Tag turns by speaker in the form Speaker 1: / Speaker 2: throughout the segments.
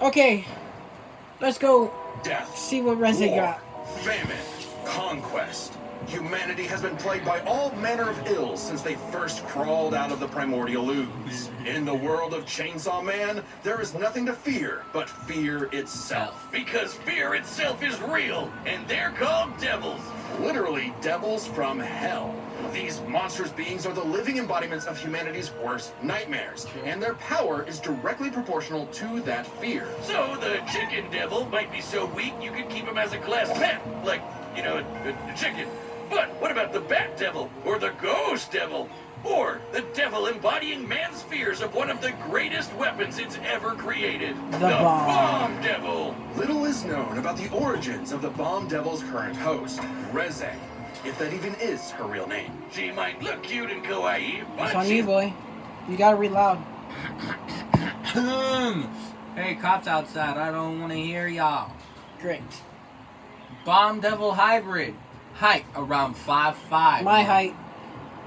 Speaker 1: Okay, let's go
Speaker 2: Death,
Speaker 1: see what Reze
Speaker 2: war,
Speaker 1: got.
Speaker 2: famine, conquest. Humanity has been plagued by all manner of ills since they first crawled out of the primordial ooze. In the world of Chainsaw Man, there is nothing to fear but fear itself.
Speaker 3: Because fear itself is real, and they're called devils.
Speaker 2: Literally devils from hell. These monstrous beings are the living embodiments of humanity's worst nightmares, and their power is directly proportional to that fear.
Speaker 3: So the chicken devil might be so weak you could keep him as a class pet, like, you know, a chicken. But what about the bat devil, or the ghost devil, or the devil embodying man's fears of one of the greatest weapons it's ever created?
Speaker 1: The bomb
Speaker 3: devil.
Speaker 2: Little is known about the origins of the bomb devil's current host, Reze, if that even is her real name.
Speaker 3: She might look cute and kawaii, but
Speaker 1: It's on you, boy. You gotta read loud.
Speaker 4: Hey, cops outside. I don't want to hear y'all.
Speaker 1: Great.
Speaker 4: Bomb Devil Hybrid. Height around 5'5".
Speaker 1: My height.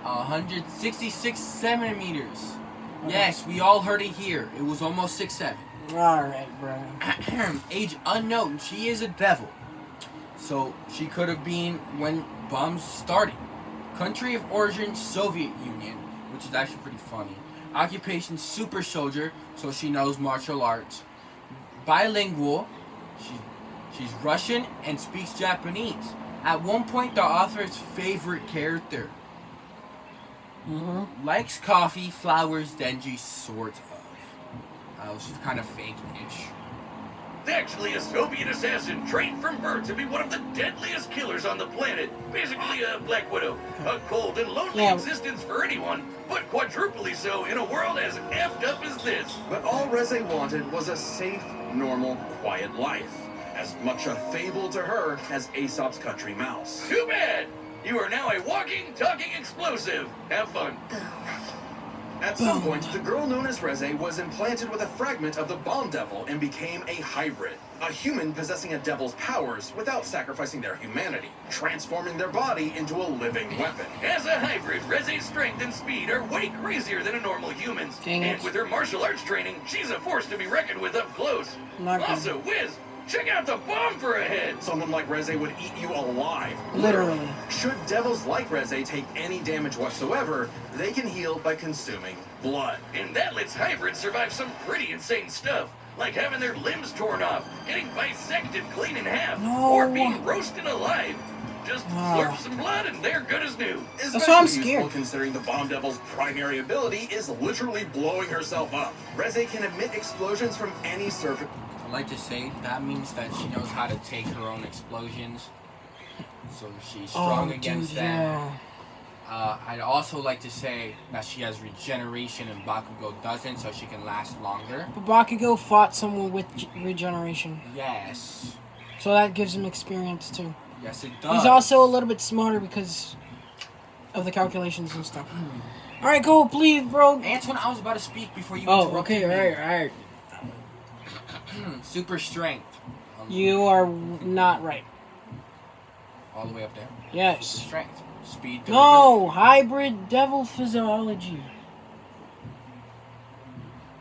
Speaker 4: 166 centimeters. Yes, we all heard it here. It was almost 6'7".
Speaker 1: Alright, bro.
Speaker 4: Age unknown. She is a devil. So she could have been when bombs started. Country of origin, Soviet Union, which is actually pretty funny. Occupation, super soldier, so she knows martial arts. Bilingual. She's Russian and speaks Japanese. At one point, the author's favorite character. Likes coffee, flowers, denji, sort of. That was kind of fake-ish.
Speaker 3: actually a Soviet assassin trained from birth to be one of the deadliest killers on the planet. Basically a Black Widow. A cold and lonely existence for anyone, but quadruply so in a world as effed up as this.
Speaker 2: But all Reze wanted was a safe, normal, quiet life. As much a fable to her as Aesop's country mouse.
Speaker 3: Too bad! You are now a walking, talking explosive. Have fun.
Speaker 2: At some point, the girl known as Reze was implanted with a fragment of the bomb devil and became a hybrid. A human possessing a devil's powers without sacrificing their humanity, transforming their body into a living weapon.
Speaker 3: As a hybrid, Reze's strength and speed are way crazier than a normal human's. And with her martial arts training, she's a force to be reckoned with up close. Also, Wiz, check out the bomb for a head!
Speaker 2: Someone like Reze would eat you alive.
Speaker 1: Literally.
Speaker 2: Should devils like Reze take any damage whatsoever, they can heal by consuming blood.
Speaker 3: And that lets hybrids survive some pretty insane stuff. Like having their limbs torn off, getting bisected clean in half, or being roasted alive. Just slurp some blood and they're good as new.
Speaker 1: That's why I'm scared.
Speaker 2: Considering the bomb devil's primary ability is literally blowing herself up. Reze can emit explosions from any surface.
Speaker 4: I'd like to say that means that she knows how to take her own explosions, so she's strong against them. I'd also like to say that she has regeneration and Bakugo doesn't, so she can last longer.
Speaker 1: But Bakugo fought someone with regeneration.
Speaker 4: Yes.
Speaker 1: So that gives him experience too.
Speaker 4: Yes, it does.
Speaker 1: He's also a little bit smarter because of the calculations and stuff. Alright, go, please, bro.
Speaker 4: Antoine, I was about to speak before you
Speaker 1: interrupted
Speaker 4: interrupted me.
Speaker 1: alright.
Speaker 4: Super strength.
Speaker 1: You are not right.
Speaker 4: All the way up there?
Speaker 1: Yes.
Speaker 4: Super strength. Speed.
Speaker 1: No! Hybrid devil physiology.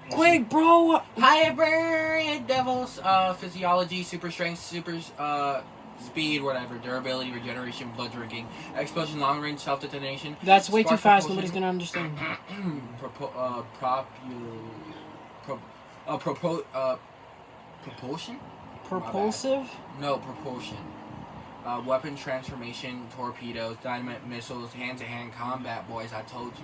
Speaker 1: Quick, bro!
Speaker 4: Hybrid devils physiology, super strength, super speed, whatever, durability, regeneration, blood drinking, explosion, long range, self detonation.
Speaker 1: That's way too fast. Nobody's gonna understand.
Speaker 4: Propulsion?
Speaker 1: Propulsive?
Speaker 4: No, propulsion. Weapon transformation, torpedoes, dynamite missiles, hand-to-hand combat, boys, I told you.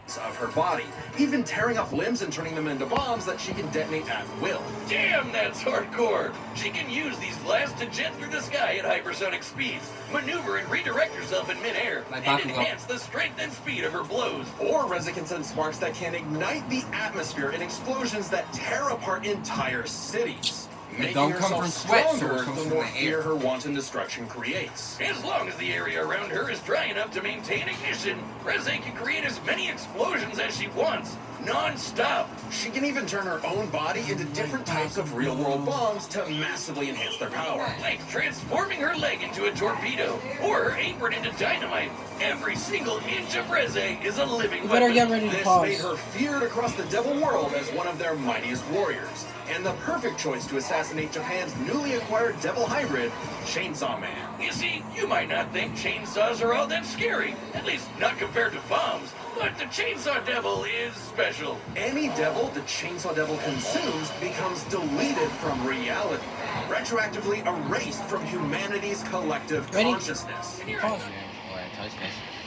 Speaker 2: Of her body, even tearing off limbs and turning them into bombs that she can detonate at will.
Speaker 3: Damn, that's hardcore! She can use these blasts to jet through the sky at hypersonic speeds, maneuver and redirect herself in midair, and enhance the strength and speed of her blows.
Speaker 2: Or Reze can send sparks that can ignite the atmosphere in explosions that tear apart entire cities.
Speaker 4: They don't come from sweat, so it comes
Speaker 2: the
Speaker 4: from
Speaker 2: more
Speaker 4: the
Speaker 2: fear
Speaker 4: air.
Speaker 2: her wanton destruction creates.
Speaker 3: As long as the area around her is dry enough to maintain ignition, Reze can create as many explosions as she wants. non-stop.
Speaker 2: She can even turn her own body into different types of real-world bombs to massively enhance their power.
Speaker 3: Like transforming her leg into a torpedo or her apron into dynamite. Every single inch of Reze is a living
Speaker 1: You better
Speaker 3: weapon.
Speaker 1: get ready to
Speaker 2: This
Speaker 1: pause.
Speaker 2: made her feared across the devil world as one of their mightiest warriors, and the perfect choice to assassinate Japan's newly acquired devil hybrid, Chainsaw Man.
Speaker 3: You see, you might not think chainsaws are all that scary, at least not compared to bombs, but the Chainsaw Devil is special.
Speaker 2: Any devil the Chainsaw Devil consumes becomes deleted from reality, retroactively erased from humanity's collective
Speaker 1: Ready?
Speaker 2: consciousness.
Speaker 3: And here,
Speaker 1: Pause.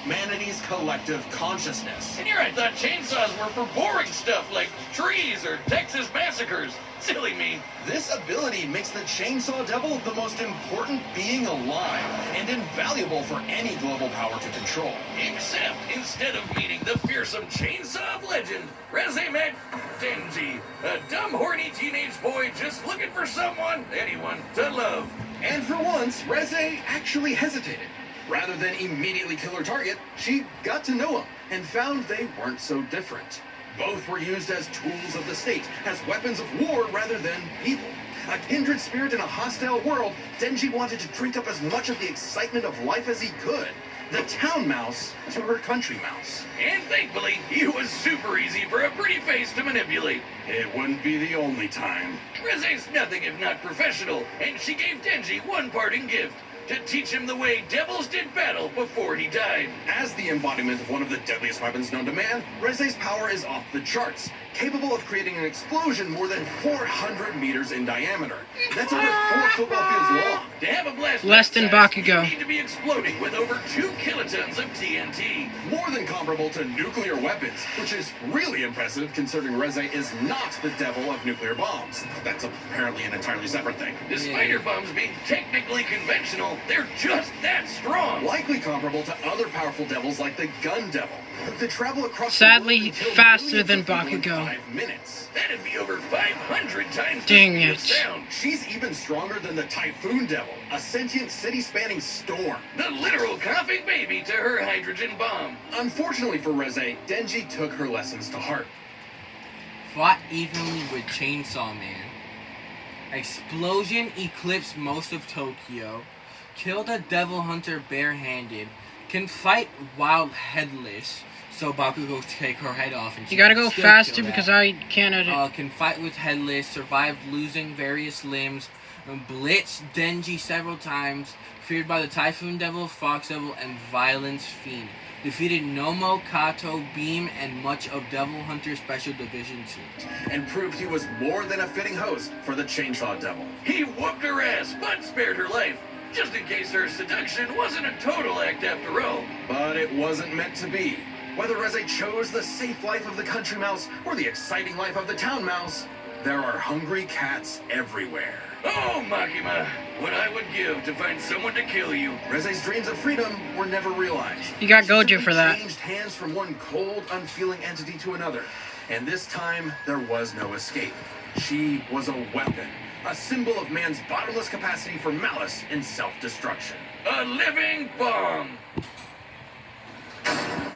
Speaker 2: Humanity's collective consciousness.
Speaker 3: and here I thought chainsaws were for boring stuff like trees or Texas massacres. Silly me.
Speaker 2: This ability makes the Chainsaw Devil the most important being alive and invaluable for any global power to control.
Speaker 3: Except instead of meeting the fearsome chainsaw of legend, Reze met Denji, a dumb, horny teenage boy just looking for someone, anyone, to love.
Speaker 2: And for once, Reze actually hesitated. Rather than immediately kill her target, she got to know him and found they weren't so different. Both were used as tools of the state, as weapons of war rather than people. A kindred spirit in a hostile world, Denji wanted to drink up as much of the excitement of life as he could. The town mouse to her country mouse.
Speaker 3: And thankfully, he was super easy for a pretty face to manipulate.
Speaker 2: It wouldn't be the only time.
Speaker 3: Reze's nothing if not professional, and she gave Denji one parting gift. To teach him the way devils did battle before he died.
Speaker 2: As the embodiment of one of the deadliest weapons known to man, Reze's power is off the charts, capable of creating an explosion more than 400 meters in diameter. That's over 4 football fields long.
Speaker 3: To have a blast
Speaker 1: Less
Speaker 3: that
Speaker 1: than
Speaker 3: size,
Speaker 1: Bakugo.
Speaker 3: you need to be exploding with over 2 kilotons of TNT.
Speaker 2: More than comparable to nuclear weapons, which is really impressive considering Reze is not the devil of nuclear bombs. That's apparently an entirely separate thing.
Speaker 3: Despite her bombs being technically conventional, they're just that strong.
Speaker 2: Likely comparable to other powerful devils like the Gun Devil. They travel across
Speaker 1: Sadly,
Speaker 2: the world and kill
Speaker 1: faster
Speaker 2: millions
Speaker 1: than
Speaker 2: of people in
Speaker 1: Bakugo.
Speaker 2: 5 minutes.
Speaker 3: That'd be over 500 times
Speaker 1: Dang
Speaker 3: the speed
Speaker 1: it.
Speaker 3: of sound.
Speaker 2: She's even stronger than the Typhoon Devil, a sentient city-spanning storm.
Speaker 3: The literal coughing baby to her hydrogen bomb.
Speaker 2: Unfortunately for Reze, Denji took her lessons to heart.
Speaker 4: Fought evenly with Chainsaw Man. Explosion eclipsed most of Tokyo. Killed a devil hunter barehanded. Can fight while headless. So Bakugo take her head off and she
Speaker 1: You gotta go
Speaker 4: can still
Speaker 1: faster
Speaker 4: kill
Speaker 1: because
Speaker 4: that.
Speaker 1: I can't edit.
Speaker 4: Can fight with headless, survived losing various limbs, blitzed Denji several times, feared by the Typhoon Devil, Fox Devil, and Violence Fiend. Defeated Nomo, Kato, Beam, and much of Devil Hunter Special Division 2.
Speaker 2: And proved he was more than a fitting host for the Chainsaw Devil.
Speaker 3: He whooped her ass, but spared her life. Just in case her seduction wasn't a total act after all.
Speaker 2: But it wasn't meant to be. Whether Reze chose the safe life of the country mouse or the exciting life of the town mouse, there are hungry cats everywhere.
Speaker 3: Oh, Makima, what I would give to find someone to kill you.
Speaker 2: Reze's dreams of freedom were never realized.
Speaker 1: You got
Speaker 2: She
Speaker 1: Gojo
Speaker 2: simply
Speaker 1: for that.
Speaker 2: changed hands from one cold, unfeeling entity to another. And this time, there was no escape. She was a weapon, a symbol of man's bottomless capacity for malice and self-destruction.
Speaker 3: A living bomb.